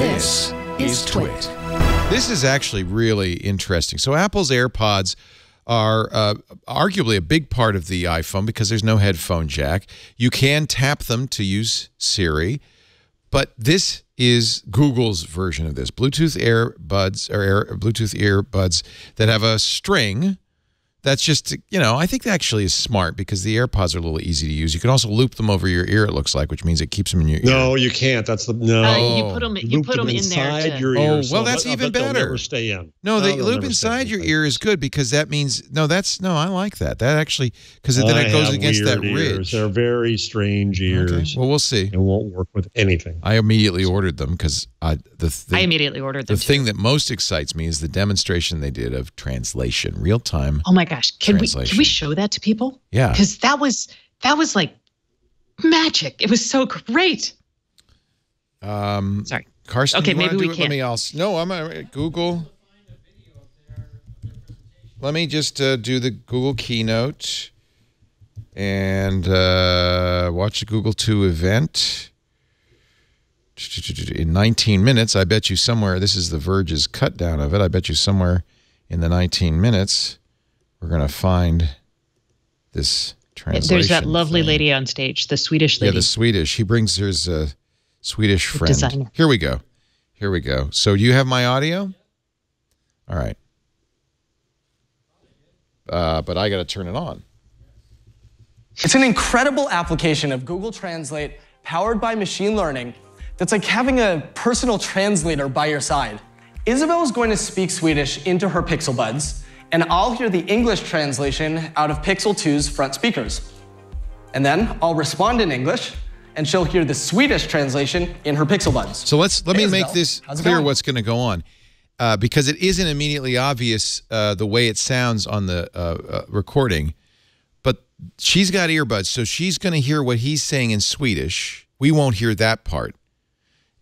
This is TWiT. This is actually really interesting. So Apple's AirPods are arguably a big part of the iPhone because there's no headphone jack. You can tap them to use Siri, but this is Google's version of this. Bluetooth Bluetooth earbuds that have a string. That's just, you know, I think that actually is smart because the AirPods are a little easy to use. You can also loop them over your ear, it looks like, which means it keeps them in your ear. No, you can't. That's the you put them in there inside your ear. Well, that's even better. They'll never stay in. No, the loop inside your ear is good because that means I like that. That actually, because then it goes against that ridge. They're very strange ears. Okay. Well, we'll see. It won't work with anything. I immediately ordered them because I immediately ordered them. The thing that most excites me is the demonstration they did of translation, real time. Oh my gosh, can we show that to people? Yeah, because that was like magic. It was so great. Sorry, Karsten. Okay, maybe we can't. I'm Google. Let me just do the Google keynote and watch the Google 2 event. In 19 minutes, I bet you somewhere, this is the Verge's cut down of it, I bet you somewhere in the 19 minutes, we're going to find this translation. There's that lovely lady on stage, the Swedish lady. Yeah, the Swedish. He brings his Swedish friend. Designer. Here we go. Here we go. So do you have my audio? All right. But I got to turn it on. It's an incredible application of Google Translate powered by machine learning that's like having a personal translator by your side. Isabel is going to speak Swedish into her Pixel Buds, and I'll hear the English translation out of Pixel 2's front speakers. And then I'll respond in English, and she'll hear the Swedish translation in her Pixel Buds. So let me make this clear what's going to go on. Because it isn't immediately obvious the way it sounds on the recording. But she's got earbuds, so she's going to hear what he's saying in Swedish. We won't hear that part.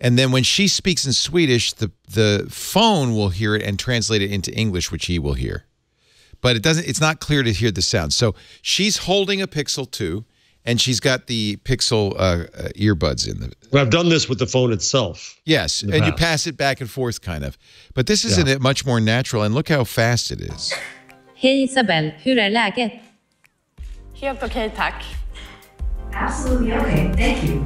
And then when she speaks in Swedish, the phone will hear it and translate it into English, which he will hear. But it's not clear to hear the sound. So she's holding a Pixel 2, and she's got the Pixel earbuds in the. Well, I've done this with the phone itself. Yes, and you pass it back and forth, kind of. But this is much more natural, and look how fast it is. Hej Isabel, hur är läget? Helt okej, tack. Absolutely okay, thank you.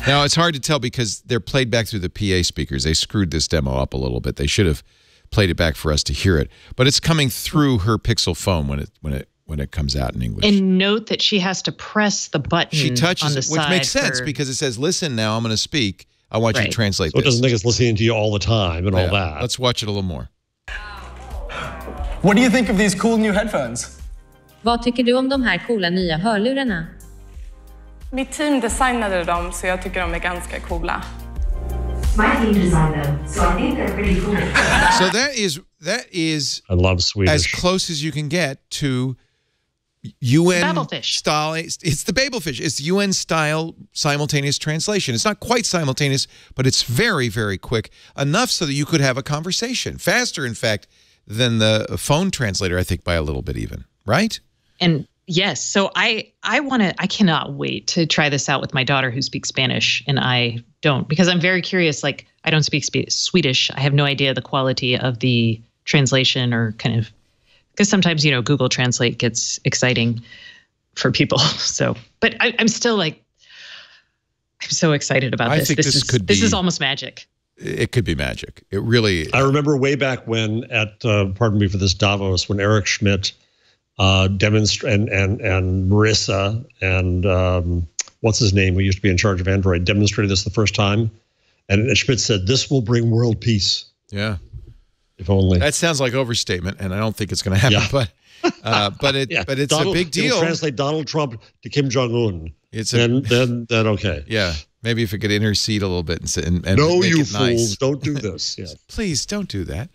Now, it's hard to tell because they're played back through the PA speakers. They screwed this demo up a little bit. They should have played it back for us to hear it. But it's coming through her Pixel phone when it comes out in English. And note that she has to press the button she touches on the it, side. which makes sense because it says, listen now, I'm going to speak. I want you to translate so this. It doesn't think it's listening to you all the time and all that. Let's watch it a little more. What do you think of these cool new headphones? Vad tycker du om de här coola nya hörlurarna? Mitt team designade dem, så jag tycker de är ganska coola. My team designed them, so I think they're pretty cool. So that is I love Swedish. As close as you can get to UN Babelfish style. It's the Babelfish. It's UN style simultaneous translation. It's not quite simultaneous, but it's very, very quick. Enough so that you could have a conversation. Faster, in fact, than the phone translator, I think, by a little bit even. Right? And yes, so I cannot wait to try this out with my daughter who speaks Spanish and I don't, because I'm very curious. Like, I don't speak Swedish. I have no idea the quality of the translation or kind of, because sometimes, you know, Google Translate gets exciting for people. So, but I'm still like, I'm so excited about this. I think this is almost magic. It could be magic. It really. I remember way back when at, pardon me for this, Davos, when Eric Schmidt and Marissa and what's his name, who used to be in charge of Android, demonstrated this the first time. And Schmidt said, this will bring world peace. Yeah. If only. That sounds like overstatement, and I don't think it's going to happen. Yeah. But it's a big deal. Translate Donald Trump to Kim Jong-un. Then okay. Yeah. Maybe if it could intercede a little bit and no, make you it fools, nice. Don't do this. Yeah. Please don't do that.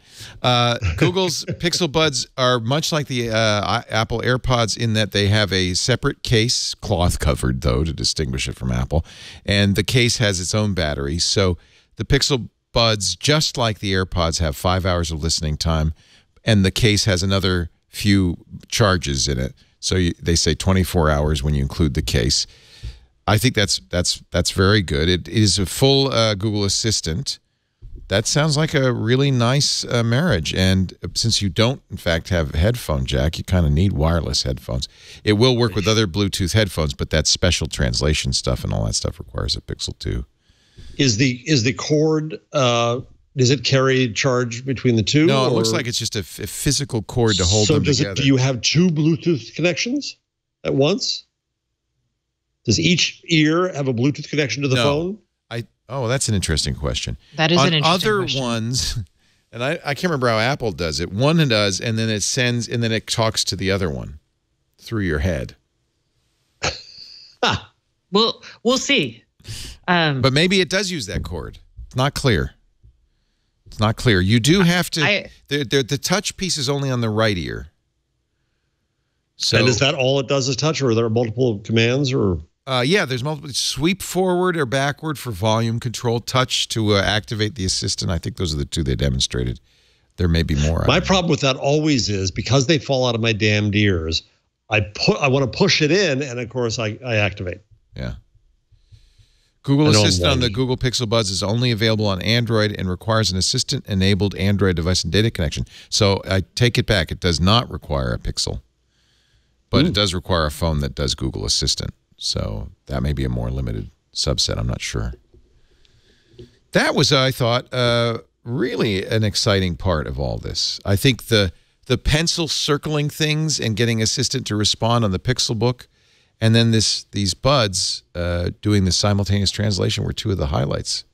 Google's Pixel Buds are much like the Apple AirPods in that they have a separate case, cloth covered though, to distinguish it from Apple, and the case has its own battery. So the Pixel Buds, just like the AirPods, have 5 hours of listening time, and the case has another few charges in it. So they say 24 hours when you include the case. I think that's very good. It is a full Google Assistant that sounds like a really nice marriage. And since you don't, in fact, have a headphone jack, you kind of need wireless headphones. It will work with other Bluetooth headphones, but that special translation stuff and all that stuff requires a Pixel 2. Is the cord, does it carry charge between the two? No, it looks like it's just a physical cord to hold them together. Do you have two Bluetooth connections at once? Does each ear have a Bluetooth connection to the phone? Oh, that's an interesting question. That is an interesting question. On other ones, and I can't remember how Apple does it. One does, and then it sends, and then it talks to the other one through your head. We'll see. But maybe it does use that cord. It's not clear. It's not clear. You do have to. The touch piece is only on the right ear. So, and is that all it does is touch, or are there multiple commands, or? Yeah, there's multiple. Sweep forward or backward for volume control. Touch to activate the assistant. I think those are the two they demonstrated. There may be more. My problem with that always is because they fall out of my damned ears. I want to push it in, and of course I activate. Yeah. Google Assistant on the Google Pixel Buds is only available on Android and requires an Assistant-enabled Android device and data connection. So I take it back. It does not require a Pixel, but it does require a phone that does Google Assistant. So that may be a more limited subset. I'm not sure. That was, I thought, really an exciting part of all this. I think the pencil circling things and getting Assistant to respond on the Pixel Book, and then these buds doing the simultaneous translation were two of the highlights.